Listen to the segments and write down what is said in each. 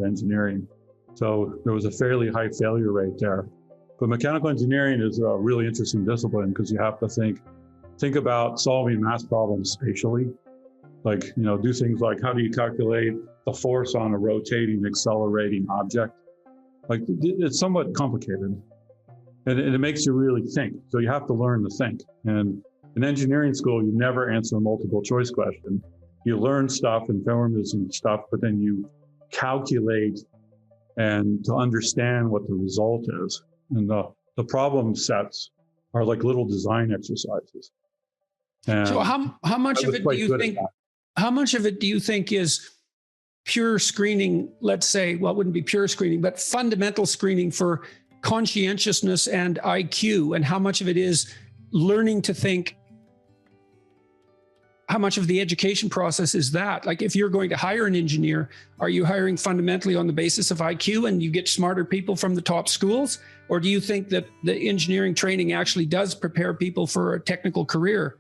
engineering. So there was a fairly high failure rate there. But mechanical engineering is a really interesting discipline because you have to think about solving math problems spatially. Like, do things like, how do you calculate the force on a rotating, accelerating object? Like, it's somewhat complicated. And it makes you really think. So you have to learn to think. And in engineering school, you never answer a multiple choice question. You learn stuff and formulas and stuff, but then you calculate and to understand what the result is. And the problem sets are like little design exercises. And so how much of it do you think? How much of it do you think is pure screening? Let's say, well, it wouldn't be pure screening, but fundamental screening for conscientiousness and IQ, and how much of it is learning to think? How much of the education process is that? Like, if you're going to hire an engineer, are you hiring fundamentally on the basis of IQ and you get smarter people from the top schools? Or do you think that the engineering training actually does prepare people for a technical career?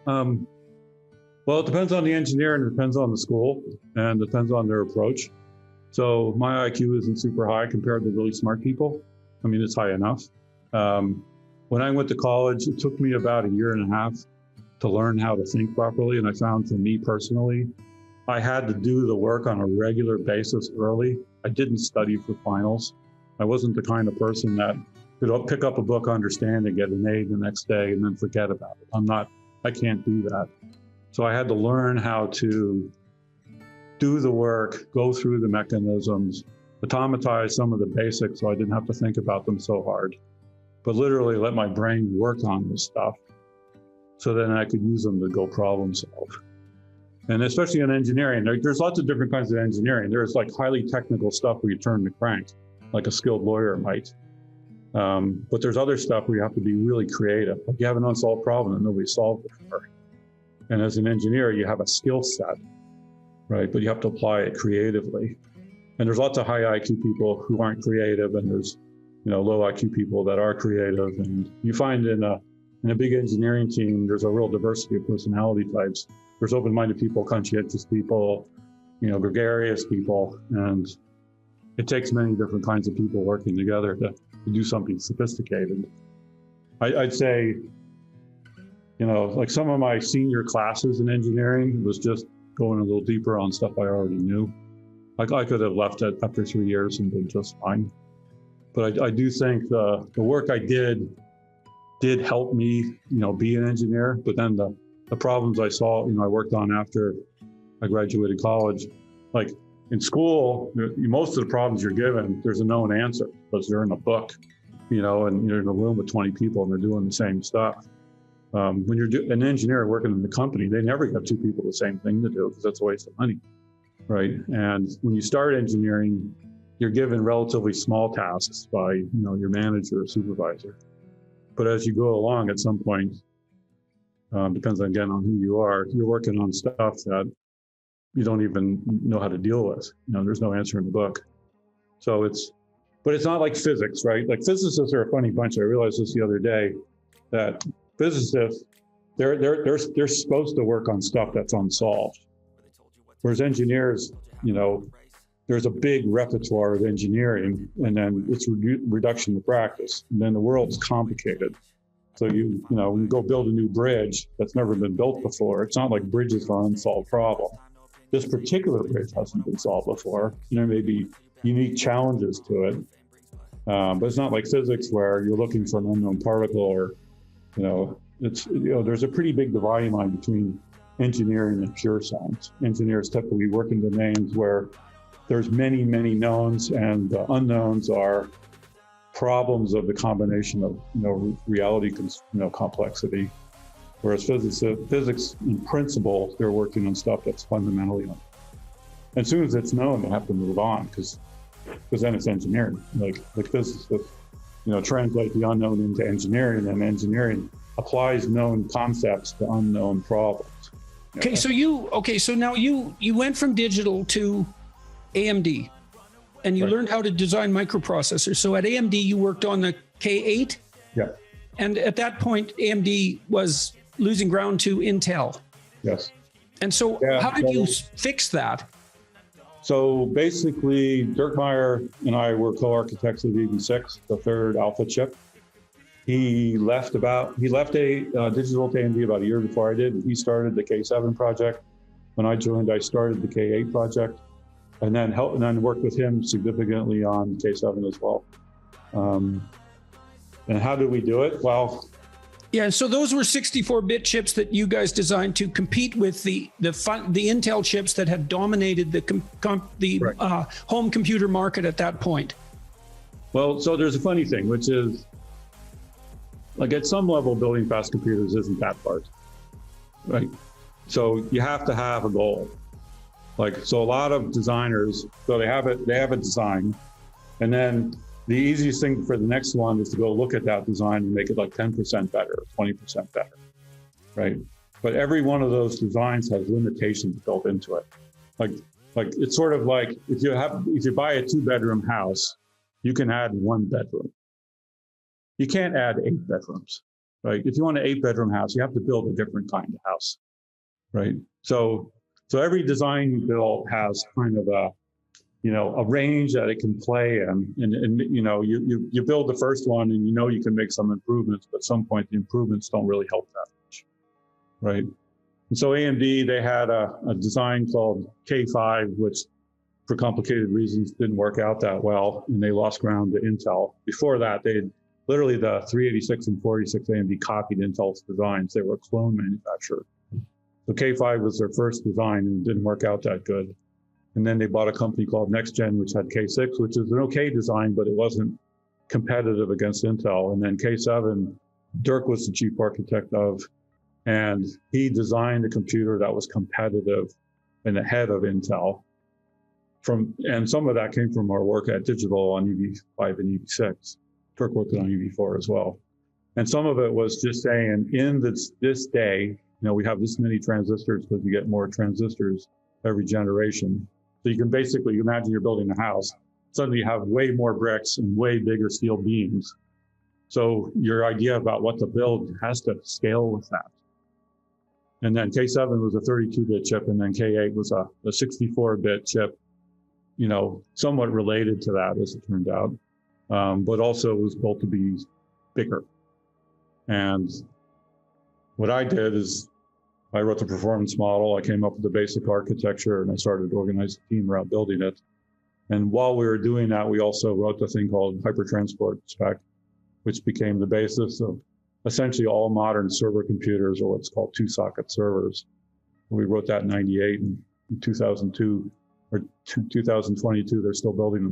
Well, it depends on the engineer and it depends on the school and it depends on their approach. So my IQ isn't super high compared to really smart people. I mean, it's high enough. When I went to college, it took me about a year and a half to learn how to think properly. And I found for me personally, I had to do the work on a regular basis early. I didn't study for finals. I wasn't the kind of person that could pick up a book, understand it, get an A the next day, and then forget about it. I can't do that. So I had to learn how to do the work, go through the mechanisms, automatize some of the basics so I didn't have to think about them so hard, but literally let my brain work on this stuff so then I could use them to go problem solve. And especially in engineering, there's lots of different kinds of engineering. There's like highly technical stuff where you turn the crank, like a skilled lawyer might. But there's other stuff where you have to be really creative. Like you have an unsolved problem that nobody solved before. And as an engineer, you have a skill set, right? But you have to apply it creatively. And there's lots of high IQ people who aren't creative, and there's low IQ people that are creative. And you find in a big engineering team, there's a real diversity of personality types. There's open-minded people, conscientious people, gregarious people, and it takes many different kinds of people working together to do something sophisticated. I'd say, like some of my senior classes in engineering was just going a little deeper on stuff I already knew. Like I could have left it after 3 years and been just fine. But I do think the work I did help me, be an engineer. But then the problems I saw, I worked on after I graduated college, like in school, most of the problems you're given, there's a known answer because they're in a book, and you're in a room with 20 people and they're doing the same stuff. When you're an engineer working in the company, they never have two people the same thing to do because that's a waste of money, right? And when you start engineering, you're given relatively small tasks by, your manager or supervisor. But as you go along, at some point, depends again on who you are, you're working on stuff that you don't even know how to deal with. There's no answer in the book. So but it's not like physics, right? Like physicists are a funny bunch. I realized this the other day that physicists, they're supposed to work on stuff that's unsolved. Whereas engineers, there's a big repertoire of engineering, and then it's reduction to practice. And then the world's complicated. So when you go build a new bridge that's never been built before, it's not like bridges are an unsolved problem. This particular bridge hasn't been solved before. There may be unique challenges to it, but it's not like physics where you're looking for an unknown particle or, there's a pretty big dividing line between engineering and pure science. Engineers typically work in domains where there's many, many knowns, and the unknowns are problems of the combination of, reality, complexity. Whereas physics in principle, they're working on stuff that's fundamentally unknown. As soon as it's known, they have to move on because then it's engineering. Like physicists, translate the unknown into engineering, and engineering applies known concepts to unknown problems. Okay, so now you went from digital to AMD, and you Right. learned how to design microprocessors. So at AMD, you worked on the K8, Yeah. and at that point, AMD was losing ground to Intel. Yes. And so Yeah, how did you well- fix that? So basically, Dirk Meyer and I were co-architects of the EV6, the third alpha chip. He left a digital to AMD about a year before I did. He started the K7 project. When I joined, I started the K8 project, and then worked with him significantly on K7 as well. And how did we do it? Well, yeah, so those were 64-bit chips that you guys designed to compete with the Intel chips that had dominated the home computer market at that point. Well, so there's a funny thing, which is, like, at some level, building fast computers isn't that hard, right? So you have to have a goal. Like, so a lot of designers, so they have a design, and then the easiest thing for the next one is to go look at that design and make it like 10% better, 20% better, right? But every one of those designs has limitations built into it. Like it's sort of like if you buy a 2-bedroom house, you can add 1 bedroom. You can't add 8 bedrooms, right? If you want an 8-bedroom house, you have to build a different kind of house, right? So every design you build has kind of a range that it can play in, and you build the first one and you can make some improvements, but at some point the improvements don't really help that much, right? And so AMD, they had a design called K5, which for complicated reasons didn't work out that well, and they lost ground to Intel. Before that, literally the 386 and 486 AMD copied Intel's designs. They were a clone manufacturer. So K5 was their first design and it didn't work out that good. And then they bought a company called NextGen, which had K6, which is an okay design, but it wasn't competitive against Intel. And then K7, Dirk was the chief architect of, and he designed a computer that was competitive and ahead of Intel. And some of that came from our work at Digital on EV5 and EV6. Dirk worked on EV4 as well. And some of it was just saying, in this day, we have this many transistors because you get more transistors every generation. So you can basically imagine you're building a house. Suddenly you have way more bricks and way bigger steel beams. So your idea about what to build has to scale with that. And then K7 was a 32-bit chip, and then K8 was a 64-bit chip, somewhat related to that, as it turned out, but also was built to be bigger. And what I did is I wrote the performance model. I came up with the basic architecture, and I started to organize the team around building it. And while we were doing that, we also wrote the thing called hypertransport spec, which became the basis of essentially all modern server computers, or what's called 2-socket servers. We wrote that in 98, and in 2002 or 2022, they're still building them.